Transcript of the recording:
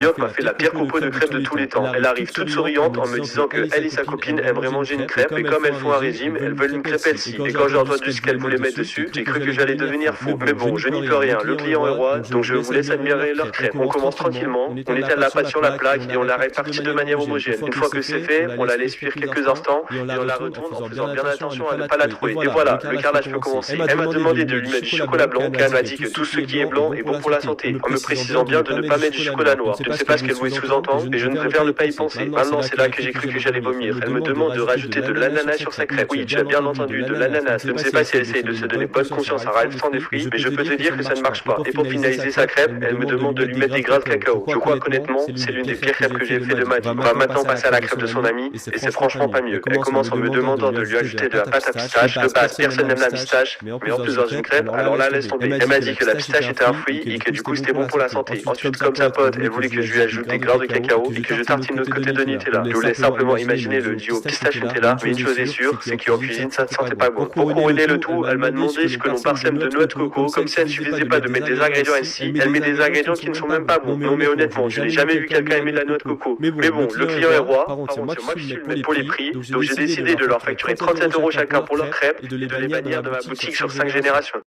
cliente m'a fait la pire compo de crêpes de tous les temps. Elle arrive toute souriante en me disant que elle et sa copine aimeraient manger une crêpe, et comme elles font un régime, elles veulent une crêpe elles-ci. Et quand j'ai entendu ce qu'elles voulaient mettre dessus, j'ai cru que j'allais devenir fou. Mais bon, je n'y peux rien, le client est roi, donc je vous laisse admirer leur crêpe. On commence tranquillement, on étale la pâte sur la plaque et on la répartit de manière homogène. Une fois que c'est fait, on la laisse cuire quelques instants et on la retourne en faisant bien attention à ne pas la trouer. Et voilà, le carrelage peut commencer. Elle m'a demandé de lui mettre du chocolat blanc car elle m'a dit que tout ce qui est blanc est bon pour la santé, en me précisant bien de ne pas mettre du chocolat noir. Je ne sais pas ce qu'elle voulait sous-entendre, mais je ne préfère ne pas y penser. Maintenant, c'est là que j'ai cru que j'allais vomir. Elle me demande de rajouter de l'ananas sur sa crêpe. Oui, tu as bien entendu, de l'ananas. Je ne sais pas si elle essaye de se donner bonne conscience à Ralph sans des fruits, mais je peux te dire que ça ne marche pas. Et pour finaliser sa crêpe, elle me demande de lui mettre des grains de cacao. Je crois qu'honnêtement, c'est l'une des pires crêpes que j'ai fait de ma vie. On va maintenant passer à la crêpe de son amie, et c'est franchement pas mieux. Elle commence en me demandant de lui ajouter de la pâte à pistache. De base, personne n'aime la pistache, mais en plus dans une crêpe, alors là, laisse tomber. Elle m'a dit que la pistache était un fruit et que du coup c'était bon pour la santé. Ensuite, comme sa pote, elle voulait que je lui ajoute des grains de cacao et que je tartine l'autre côté de Nutella. Je voulais simplement imaginer le duo pistache-Nutella, mais une chose est sûre, c'est qu'en cuisine ça ne sentait pas bon. Pour couronner le tout, elle m'a demandé ce que l'on parsème de noix de coco, comme si elle ne suffisait pas de mettre des ingrédients ainsi, elle met des ingrédients qui ne sont même pas bons. Non mais honnêtement, je n'ai jamais vu quelqu'un aimer de la noix de coco. Mais bon, le client est roi, par contre, moi je suis le maître pour les prix, donc j'ai décidé de leur facturer 37 € chacun pour leur crêpes et de les bannir de ma boutique sur 5 générations.